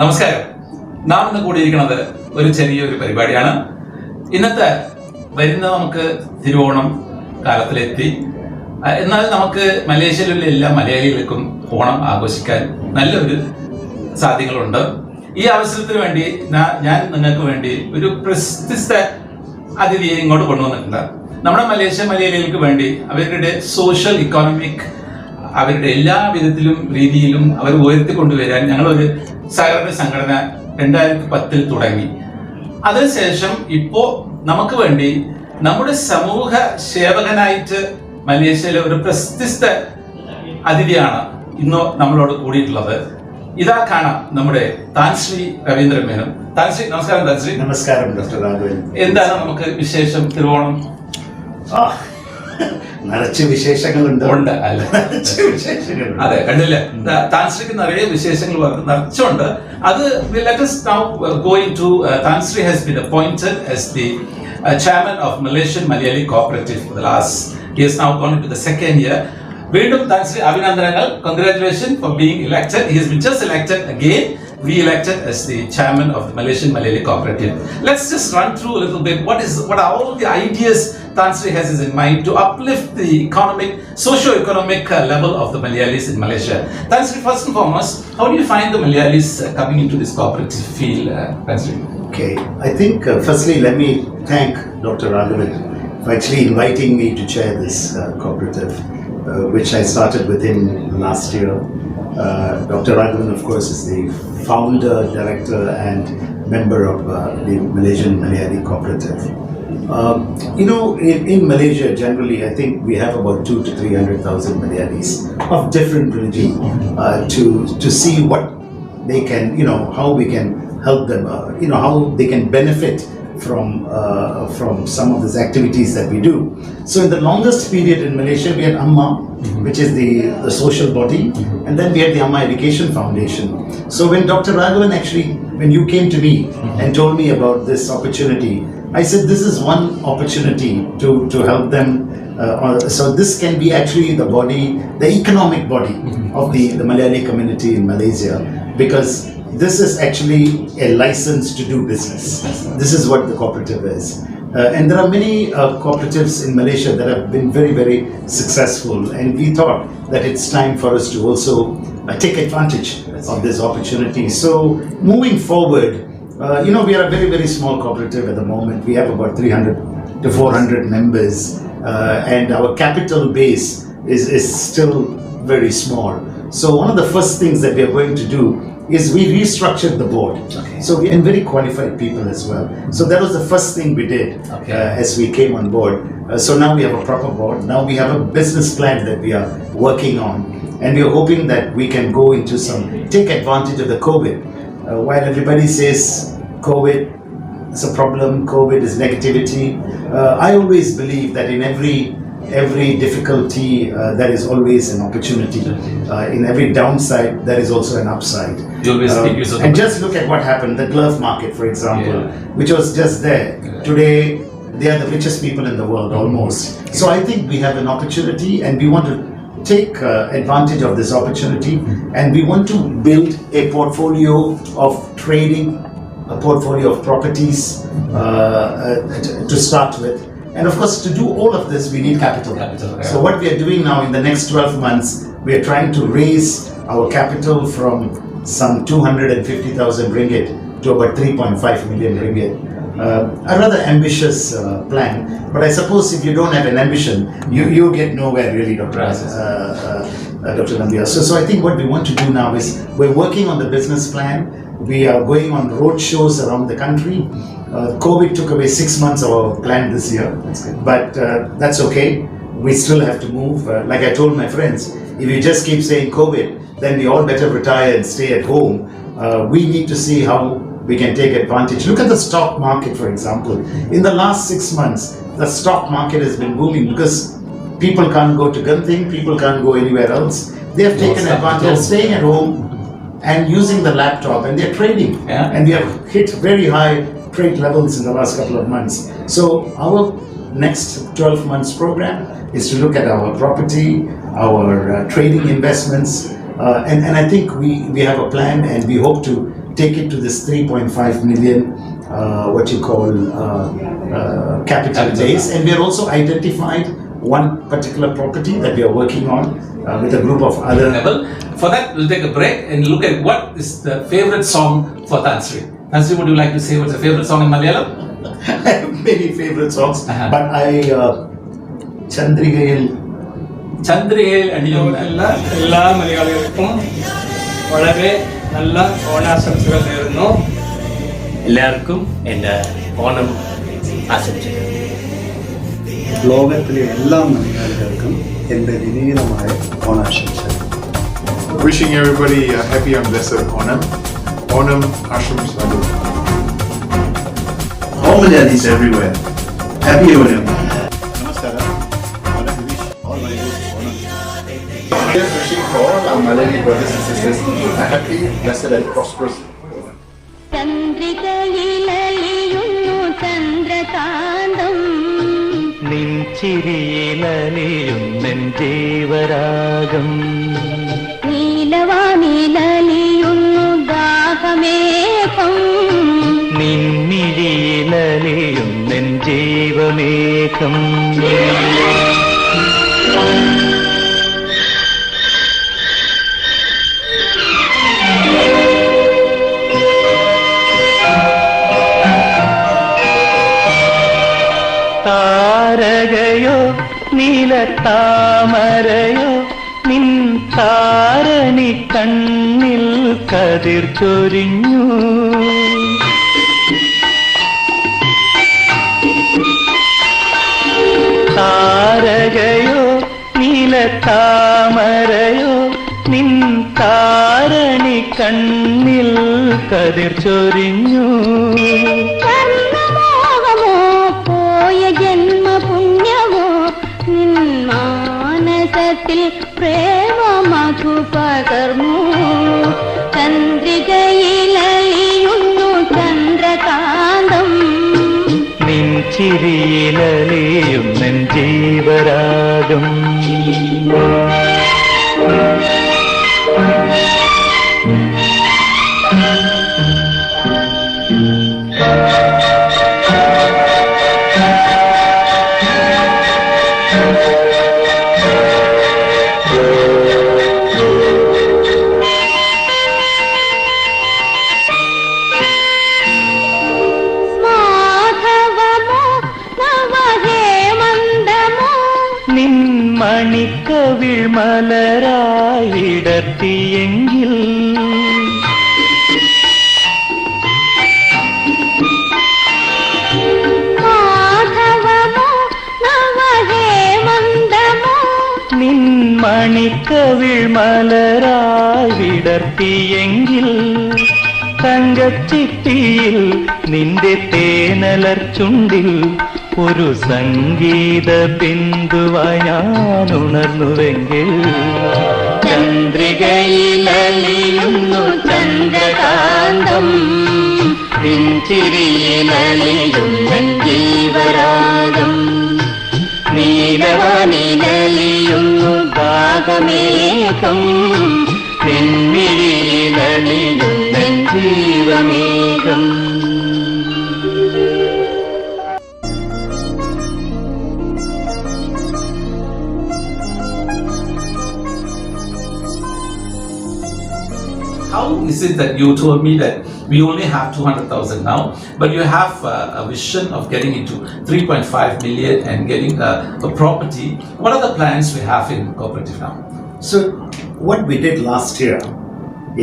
നമസ്കാരം. നാം ഇന്ന് കൂടിയിരിക്കുന്നത് ഒരു ചെറിയൊരു പരിപാടിയാണ്. ഇന്നത്തെ വരുന്ന നമുക്ക് തിരുവോണം കാലത്തിലെത്തി. എന്നാൽ നമുക്ക് മലേഷ്യയിലുള്ള എല്ലാ മലയാളികൾക്കും ഓണം ആഘോഷിക്കാൻ നല്ലൊരു സാധ്യതകളുണ്ട്. ഈ അവസരത്തിന് വേണ്ടി ഞാൻ നിങ്ങൾക്ക് വേണ്ടി ഒരു പ്രശസ്ത അതിഥിയെ ഇങ്ങോട്ട് കൊണ്ടുവന്നിട്ടുണ്ട്. നമ്മുടെ മലയാളികൾക്ക് വേണ്ടി അവരുടെ സോഷ്യൽ ഇക്കോണമിക് അവരുടെ എല്ലാ വിധത്തിലും രീതിയിലും അവർ ഉയർത്തിക്കൊണ്ടുവരാൻ ഞങ്ങളൊരു സഹകരണ സംഘടന 2010 തുടങ്ങി. അതിനുശേഷം ഇപ്പോ നമുക്ക് വേണ്ടി നമ്മുടെ സമൂഹ സേവകനായിട്ട് മലേഷ്യയിലെ ഒരു പ്രശസ്ത അതിഥിയാണ് ഇന്ന് നമ്മളോട് കൂടിയിട്ടുള്ളത്. ഇതാ കാണാം നമ്മുടെ താൻശ്രീ രവീന്ദ്രൻ മേനോൻ. താൻശ്രീ, നമസ്കാരം. താൻശ്രീ, നമസ്കാരം ഡോക്ടർ രാഘവൻ. എന്താണ് നമുക്ക് വിശേഷം? തിരുവോണം നിറച്ച് വിശേഷങ്ങളുണ്ട്. അല്ല, അതെ, കണ്ടില്ലേ, താൻശ്രീക്ക് നിറയെ വിശേഷങ്ങൾ നിറച്ചുണ്ട്. അത് let us now go into Tansri has been appointed as the chairman of Malaysian Malayalee Cooperative for the last, he has now gone into the second year. വീണ്ടും താൻശ്രീ അഭിനന്ദനങ്ങൾ. Congratulations for being elected. He has been just elected again, re-elected as the chairman of the Malaysian Malayalee Cooperative. Let's just run through a little bit what are all the ideas Tansri has in mind to uplift the economic, socio-economic level of the Malayalis in Malaysia. Tansri, first and foremost, how do you find the Malayalis coming into this cooperative field, Tansri? Okay, I think firstly let me thank Dr. Raghavan for actually inviting me to chair this cooperative, which I started with him last year. Dr. Raghavan, of course, is the founder, director and member of the Malaysian Malayalee Cooperative. In Malaysia generally, I think we have about 200,000 to 300,000 Malayalis of different religion to see what they can, how we can help them, how they can benefit from some of these activities that we do. So in the longest period in Malaysia, we had Amma, which is the social body, and then we had the Amma Education Foundation. So when Dr. Raghavan when you came to me and told me about this opportunity, I said this is one opportunity to help them. So this can be actually the body, the economic body of the Malayali community in Malaysia, because this is actually a license to do business. This is what the cooperative is. And there are many cooperatives in Malaysia that have been very, very successful. And we thought that it's time for us to also take advantage of this opportunity. So moving forward, we are a very, very small cooperative at the moment. We have about 300 to 400 members. And our capital base is still very small. So one of the first things that we are going to do is we restructured the board. Okay. So we had very qualified people as well. So that was the first thing we did as we came on board. So now we have a proper board. Now we have a business plan that we are working on. And we are hoping that we can go into take advantage of the COVID. While everybody says COVID is a problem, COVID is negativity, I always believe that in every difficulty there is always an opportunity. In every downside there is also an upside. And just look at what happened, the glove market for example, which was just there. Today they are the richest people in the world almost. So I think we have an opportunity and we want to take advantage of this opportunity, and we want to build a portfolio of trading, a portfolio of properties to start with. And of course, to do all of this, we need capital. So what we are doing now in the next 12 months, we are trying to raise our capital from some 250,000 ringgit to about 3.5 million ringgit. A rather ambitious plan, but I suppose if you don't have an ambition, you get nowhere really, Dr. Nambia. So I think what we want to do now is we're working on the business plan. We are going on road shows around the country. COVID took away 6 months of our plan this year, but that's okay. We still have to move. Like I told my friends, if you just keep saying COVID, then we all better retire and stay at home. We need to see how we can take advantage. Look at the stock market, for example. In the last 6 months, the stock market has been booming because people can't go to Genting, people can't go anywhere else. They have taken advantage of staying at home and using the laptop, and they're trading. And we have hit very high trade levels in the last couple of months. So our next 12 months program is to look at our property, our trading investments, and I think we have a plan, and we hope to take it to this 3.5 million capital base. And we are also identified one particular property that we are working on with a group of other. For that, we'll take a break and look at what is the favorite song for Tansri. Tansri, would you like to say what's your favorite song in Malayalam? I have many favorite songs, but Chandrigayil അണിയുന്ന എല്ലാ മലയാളികൾക്കും വളരെ നല്ല ഓണാശംസകൾ നേരുന്നു. എല്ലാവർക്കും എൻ്റെ ഓണം ആശംസിക്കുന്നു. ലോകത്തിലെ എല്ലാ മലയാളികൾക്കും എൻ്റെ വിനീതമായ ഓണാശംസകൾ. Wishing everybody a happy and blessed Onam. Onam Ashram Sadhu. all Malayalis everywhere. Happy Onam. നമസ്കാരം. Onam wish all Malayalis Onam. Just wishing for all our Malayali brothers and sisters a happy, blessed and prosperous Onam. ചന്ദ്രികയിലലിയുന്നു ചന്ദ്രകാന്തം നിൻചിരിയിലലിയുന്നെൻ ജീവരാഗം നീലവാനിലലിയുന്നു ദാഹമേഘം നിൻമിഴിയിലലിയുന്നെൻ ജീവമേഘം താരകയോ നീലത്താമരയോ നിൻ താരണി കണ്ണിൽ കതിർ ചൊരിഞ്ഞു താരകയോ നീലത്താമരയോ നിൻ താരണി കണ്ണിൽ കതിർ ചൊരിഞ്ഞു കർമ്മമോഹമോ പോയ ജന്മപുണ്യമോ നിൻ മാനസത്തിൽ പ്രേമമധു പകർന്നു ചന്ദ്രികയിലലിയുന്നു ചന്ദ്രകാന്തം നിൻ ചിരിയിലലിയുന്നെൻ ജീവരാഗം മാധവമോ നവഹേമന്തമോ നിൻ മണിക്കവിൾ മലരായിടത്തിയെങ്കിൽ മാധവമോ നവഹേമന്തമോ നിൻ മണിക്കവിൾ മലരായിടത്തിയെങ്കിൽ തങ്കച്ചിട്ടിയിൽ നിന്റെ തേനലർ ചുണ്ടിൽ ഒരു സംഗീത ബിന്ദുവായി ഞാൻ ഉണർന്നുവെങ്കിൽ ചന്ദ്രികയിലലിയുന്നു ചന്ദ്രകാന്തം പിഞ്ചിരിയിലലിയുന്നെൻ ജീവരാഗം നീലവാനിലലിയുന്നു ദാഹമേഘം പിൻമിഴിയിലലിയുന്നെൻ ജീവമേഘം How is it that you told me that we only have 200,000 now, but you have a vision of getting into 3.5 million and getting a property? What are the plans we have in Cooperative now? So what we did last year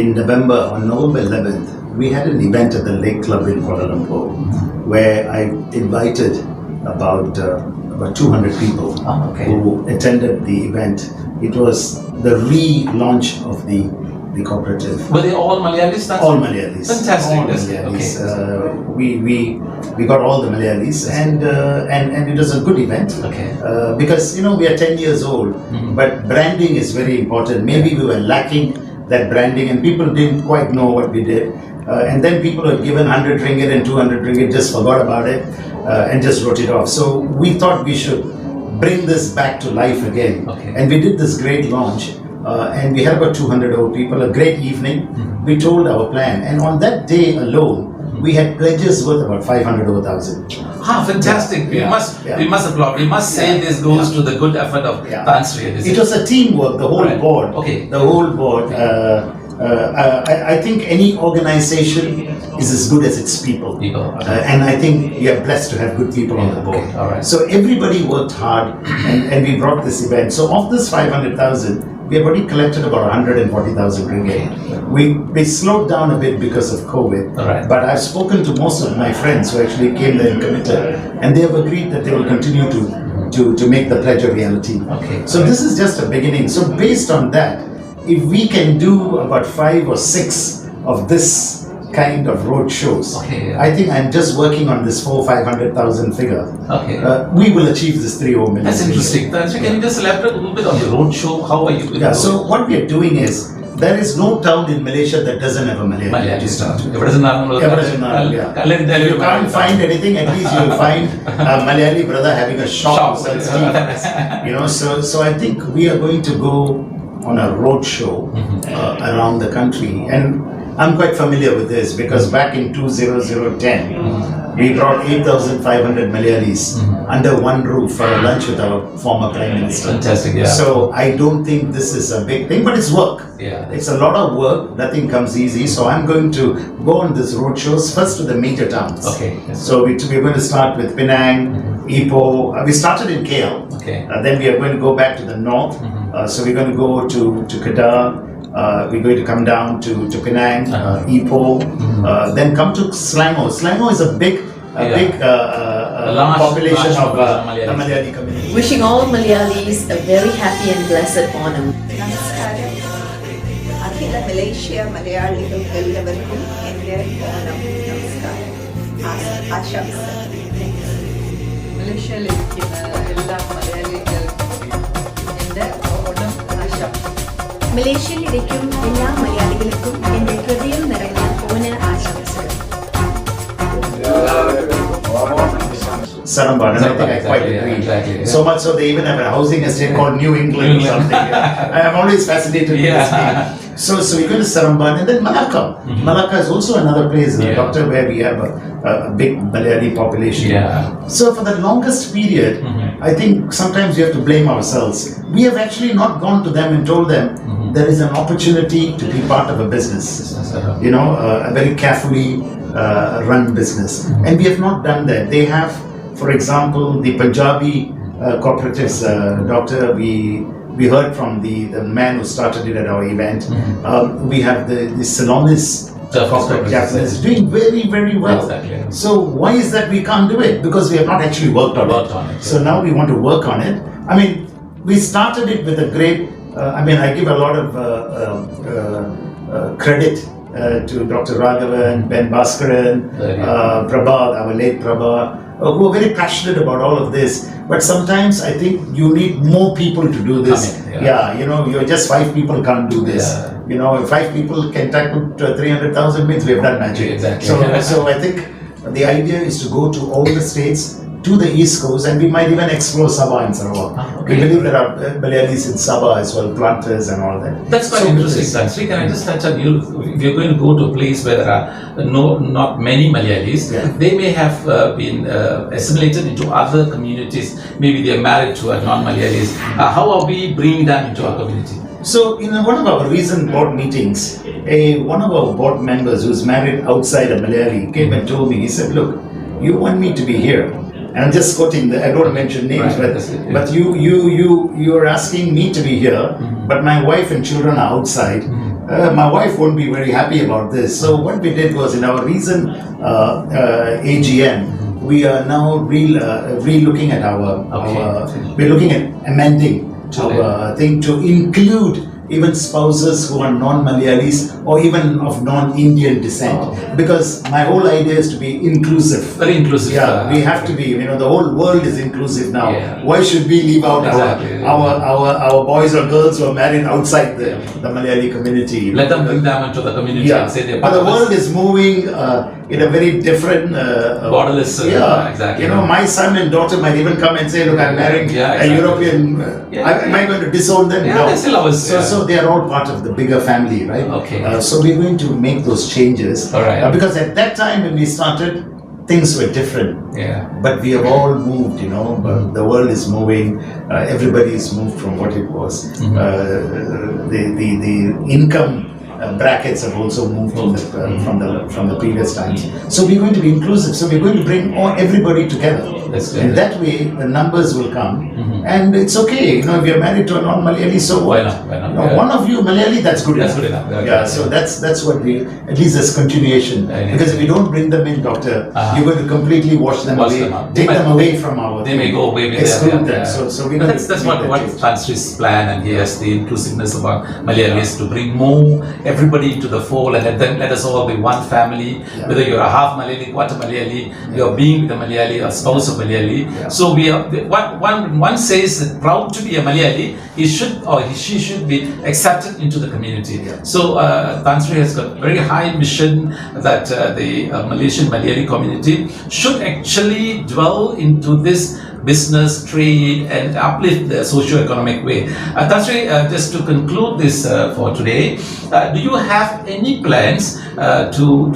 in November, on November 11th, we had an event at the Lake Club in Kuala Lumpur where I invited about 200 people who attended the event. It was the relaunch of the Cooperative. Were they all Malayalis? All Malayalis. Fantastic. All That's Malayalis. Okay. We got all the Malayalis, and it was a good event. Okay. Because we are 10 years old, but branding is very important. Maybe we were lacking that branding, and people didn't quite know what we did. And then people were given 100 ringgit and 200 ringgit, just forgot about it, and just wrote it off. So we thought we should bring this back to life again, Okay. and we did this great launch and we had about 200 old people, a great evening. We told our plan, and on that day alone, we had pledges worth about 500 over 1,000. Fantastic. Yeah, We must applaud. We must say this goes to the good effort of Yeah. Tansri. It was a teamwork, the whole Right. board. Okay. The whole board. I think any organization is as good as its people. And I think we are blessed to have good people on the board. Okay, all right. So everybody worked hard and we brought this event. So of this 500,000, we have already collected about 140,000 ringgit. We slowed down a bit because of COVID. All right. But I've spoken to most of my friends who actually came there and committed, and they have agreed that they will continue to make the pledge a reality. Okay. So this is just a beginning. So based on that, if we can do about 5 or 6 of this kind of road shows, Okay, yeah. I think I'm just working on this 400,000-500,000 figure. Okay. We will achieve this 3 million. That's interesting. Tansri, can you just elaborate a little bit on the road show? How are you going Yeah. to So what we are doing is there is no town in Malaysia that doesn't have a Malayali. Malayali start. You can't find anything. At least you'll find a Malayali brother having a shop. Shop. who sells tea. So I think we are going to go on a road show around the country, and I'm quite familiar with this because back in 2010 we brought 8,500 Malayalis under one roof for a lunch with our former Prime Minister. Fantastic, yeah. So I don't think this is a big thing, but it's work. Yeah. It's a lot of work. Nothing comes easy. So I'm going to go on these road shows first to the major towns. Okay. Yes. So we're going to start with Penang, Ipoh. We started in KL. Okay. Then we are going to go back to the north. So we're going to go to Kedah. We're going to come down to Penang, Ipoh, then come to Selangor. Selangor is a big large population of Malayalis. the Malayali community. Wishing all Malayalis a very happy and blessed Onam. നമസ്കാരം അഖില Malaysia മലയാളികൾക്ക് എല്ലാവർക്കും എൻ്റെ ഓണം നമസ്കാരം ആശംസ മലേഷ്യയിലിരിക്കുന്ന എല്ലാ മലയാളികൾക്കും എൻ്റെ ഓണം ആശംസ മലേഷ്യയിലിരിക്കും എല്ലാ മലയാളികൾക്കും എൻ്റെ ഹൃദയം നിറഞ്ഞ ഓണ ആശംസകൾ. Saramban, and I think I quite Exactly, agree. exactly, yeah. So much so they even have a housing estate called New England or something. I am always fascinated with this name. So we're going to Saramban and then Malacca. Malacca is also another place, Doctor, where we have a big Malayali population. Yeah. So for the longest period, I think sometimes we have to blame ourselves. We have actually not gone to them and told them there is an opportunity to be part of a business. A very carefully run business. And we have not done that. They have, for example, the Punjabi cooperatives, Doctor, we heard from the man who started it at our event. We have the Ceylonese cooperative Japanese doing very, very well. Exactly. So why is that we can't do it? Because we have not actually worked on it. So now we want to work on it. I mean, we started it with a great, I give a lot of credit to Dr. Raghavan, Ben Bhaskaran, Prabhat, our late Prabhat, who are very passionate about all of this. But sometimes I think you need more people to do this. You're just 5 people can't do this. If 5 people can tackle 300,000 means we have done magic. Exactly. So I think the idea is to go to all the states, to the East Coast, and we might even explore Sabah and Sarawak. We believe there are Malayalis in Sabah as well, planters and all that. That's quite interesting, Tansri. Can I just touch on you? If you're going to go to a place where there are not many Malayalis, they may have been assimilated into other communities. Maybe they are married to a non-Malayalis. How are we bringing them into our community? So in one of our recent board meetings, one of our board members who's married outside a Malayali came and told me, he said, look, you want me to be here. And I'm just quoting, I don't mention names, but you are asking me to be here, but my wife and children are outside. My wife won't be very happy about this. So what we did was in our recent AGM, we are now re-looking at we're looking at amending our thing to include even spouses who are non-Malayalis or even of non-Indian descent. Because my whole idea is to be inclusive. Very inclusive. Yeah, we have to be. The whole world is inclusive now. Why should we leave out our boys or girls who are married outside the Malayali community? Let them bring them into the community and say they're but part the of world us. is moving in a very different Borderless, exactly. You know, my son and daughter might even come and say, look, I'm marrying a European. Am I going to disown them? Yeah, No. they still ours. So they are all part of the bigger family, right? Okay. So we're going to make those changes. All right. Because at that time when we started, things were different. Yeah. But we have all moved, you know. The world is moving. Everybody is moved from what it was. The income brackets have also moved from the previous times. So we're going to be inclusive. So we're going to bring everybody together. And that way, the numbers will come. And it's okay, you know, if you're married to a non-Malayali, so why not? Why not? You know, one of you Malayali, that's good enough. That's good enough. Yeah, so that's what we, at least there's continuation. Because if we don't bring them in, doctor, you're going to completely wash them away, take them away from our. They may go away with exclude them. So we that's what Tanstri's plan, and he has the inclusiveness about Malayalis to bring more everybody into the fold, and let us all be one family. Whether you're a half Malayali, quarter Malayali, you're being with a Malayali, a spouse of Malayali. So we are one says that proud to be a Malayali, he should or she should be accepted into the community. So Tansri has got very high mission that the Malaysian Malayali community should actually dwell into this business, trade, and uplift the socio-economic way. Tansri, just to conclude this for today, do you have any plans to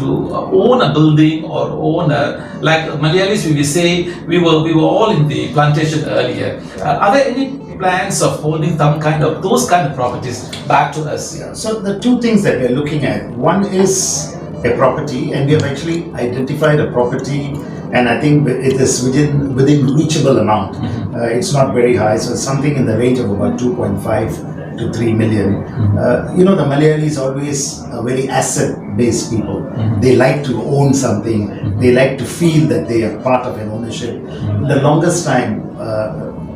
own a building or own a, like Malayalis we will say, we were all in the plantation earlier. Are there any plans of holding those kind of properties back to us? So the two things that we're looking at, one is a property, and we have actually identified a property, and I think it is within reachable amount. It's not very high, so it's something in the range of about 2.5 to 3 million. You know, the Malayalis always are very asset-based people. They like to own something. They like to feel that they are part of an ownership. The longest time,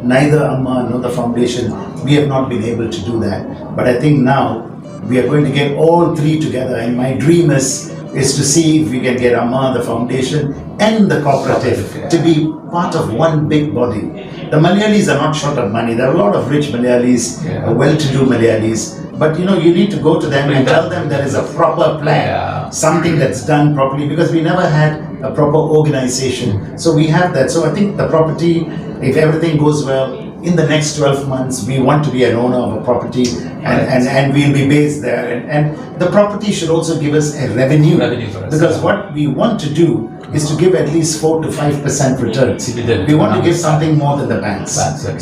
neither Amma nor the foundation, we have not been able to do that. But I think now we are going to get all three together, and my dream is to see if we can get Amma, the foundation, and the cooperative to be part of one big body. The Malayalis are not short of money. There are a lot of rich Malayalis, well-to-do Malayalis, but you know, you need to go to them and tell them there is a proper plan, something that's done properly, because we never had a proper organization. So we have that. So I think the property, if everything goes well, in the next 12 months, we want to be an owner of a property, and we'll be based there. And the property should also give us a revenue for us, because what we want to do is to give at least 4 to 5% returns. We want to give something more than the banks.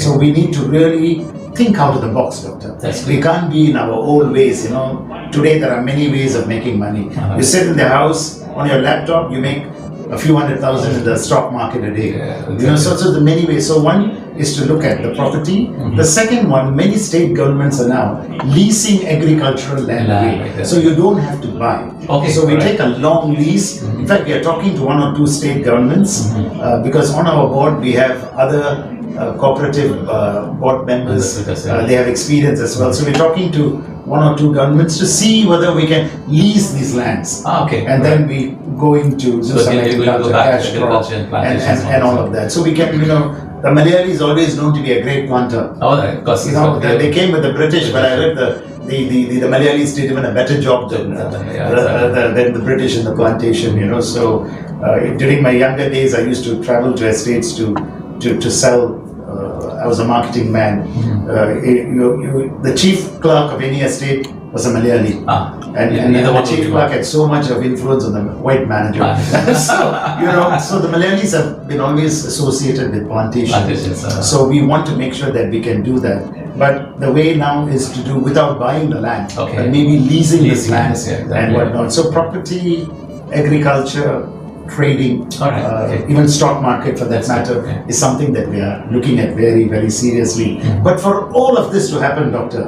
So we need to really think out of the box, doctor. We can't be in our old ways, you know. Today there are many ways of making money. You sit in the house on your laptop, you make a few 100,000 in the stock market a day. You know, so the many ways. So one is to look at the property. The second one, many state governments are now leasing agricultural land away. So you don't have to buy. So we take a long lease. In fact, we are talking to 1 or 2 state governments because on our board we have other cooperative board members. They have experience as well. So we're talking to 1 or 2 governments to see whether we can lease these lands. And then we go into some agriculture, cash crop, and all of that. So we can, you know, the Malayali is always known to be a great planter. You know, they came with the British, but I read the Malayalis did even a better job than the British in the plantation. You know, so during my younger days, I used to travel to estates to sell. I was a marketing man. The chief clerk of any estate was a Malayali, and the chief clerk had so much of influence on the white manager. So the Malayalis have been always associated with plantations. So we want to make sure that we can do that. But the way now is to do without buying the land, but maybe leasing this land and whatnot. So property, agriculture, trading, even stock market for that matter, is something that we are looking at very, very seriously. But for all of this to happen, doctor,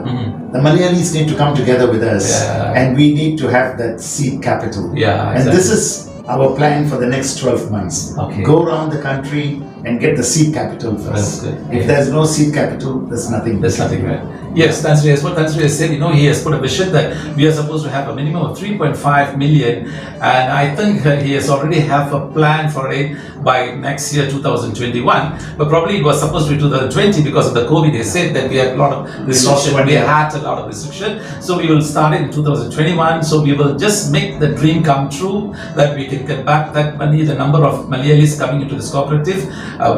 the Malayalis need to come together with us, and we need to have that seed capital. And this is our plan for the next 12 months. Go around the country and get the seed capital first. If there's no seed capital, there's nothing. There's nothing, right? Yes, Tansri, as what Tansri has said, he has put a vision that we are supposed to have a minimum of 3.5 million, and I think he has already have a plan for it by next year, 2021. But probably it was supposed to be 2020 because of the COVID. They said that we had a lot of restriction. We had a lot of restriction, so we will start it in 2021. So we will just make the dream come true, that we can get back that money, the number of Malayalis coming into this cooperative,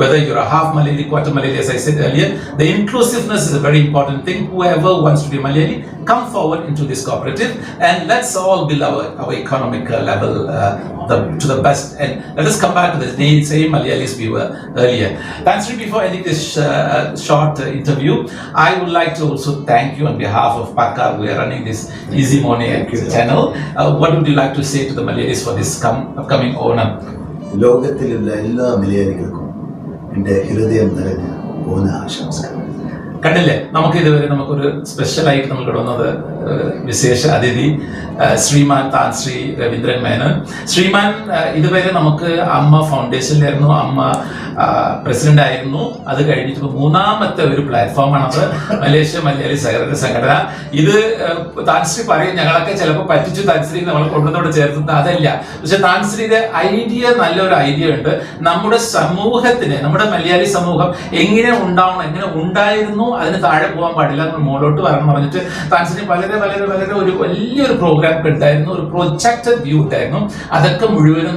whether you're a half Malayali, quarter Malayali, as I said earlier. The inclusiveness is a very important thing. Whoever wants to be Malayali, come forward into this cooperative, and let's all build our economic level to the best. And let us come back to the same Malayalis we were earlier. Thanks, before ending this short interview, I would like to also thank you on behalf of Pakar. We are running this Easy Money channel. What would you like to say to the Malayalis for this upcoming Onam? ലോകത്തിലുള്ള എല്ലാ മലയാളികൾക്കും എൻ്റെ ഹൃദയം നിറഞ്ഞ ഓണ ആശംസകൾ. കണ്ടില്ലേ, നമുക്കൊരു സ്പെഷ്യലായിട്ട് നമ്മൾ വന്നത് വിശേഷ അതിഥി ശ്രീമാൻ താൻശ്രീ രവീന്ദ്രൻ മേനോൻ. ശ്രീമാൻ ഇതുവരെ നമുക്ക് അമ്മ ഫൗണ്ടേഷനിലായിരുന്നു, അമ്മ പ്രസിഡന്റ് ആയിരുന്നു. അത് കഴിഞ്ഞിട്ട് മൂന്നാമത്തെ ഒരു പ്ലാറ്റ്ഫോമാണത് മലേഷ്യ മലയാളി സഹകരണ സംഘടന. ഇത് താൻശ്രീ പറയും, ഞങ്ങളൊക്കെ ചിലപ്പോൾ പറ്റിച്ചു താൻശ്രീ നമ്മൾ കൊണ്ടുവന്നോട് ചേർത്തത് അതല്ല. പക്ഷെ താൻശ്രീയുടെ ഐഡിയ നല്ലൊരു ഐഡിയ ഉണ്ട്. നമ്മുടെ സമൂഹത്തിന്, നമ്മുടെ മലയാളി സമൂഹം എങ്ങനെ ഉണ്ടാവണം, എങ്ങനെ ഉണ്ടായിരുന്നു, അതിന് താഴെ പോകാൻ പാടില്ല, മുകളിലോട്ട് വരണം പറഞ്ഞിട്ട് താൻശ്രീ വളരെ വളരെ വളരെ ഒരു വലിയൊരു പ്രോഗ്രാം ഉണ്ടായിരുന്നു, ഒരു പ്രൊജക്റ്റഡ് വ്യൂ ഉണ്ടായിരുന്നു. അതൊക്കെ മുഴുവനും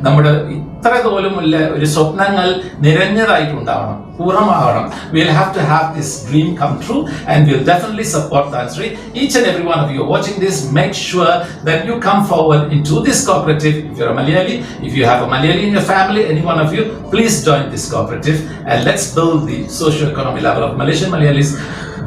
നമ്മുടെ ഇത്ര തോലുമുള്ള ഒരു സ്വപ്നങ്ങൾ നിറഞ്ഞതായിട്ടുണ്ടാവണം, പൂർണ്ണമാവണം. We'll have to have this dream come true, and we'll definitely support Tansri. Each and every one of you watching this, make sure that you come forward into this cooperative. If you're a Malayali, if you have a Malayali in your family, any one of you, please join this cooperative, and let's build the socio-economic level of Malaysian Malayalis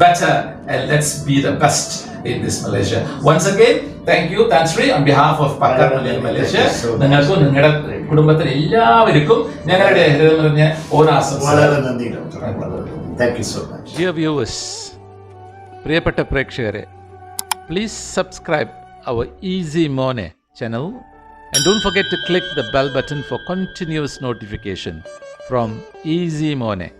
better, and let's be the best in this Malaysia. Once again, thank you Tansri on behalf of Pakar Malaysia. നിങ്ങൾക്കും നിങ്ങളുടെ കുടുംബത്തിന് എല്ലാവർക്കും ഞങ്ങളുടെ ഹൃദയം നിറഞ്ഞ ഓണാശംസകൾ. വളരെ നന്ദി doctor. Thank you so much. Dear viewers, പ്രിയപ്പെട്ട പ്രേക്ഷകരെ, please subscribe our Easy Money channel and don't forget to click the bell button for continuous notification from Easy Money.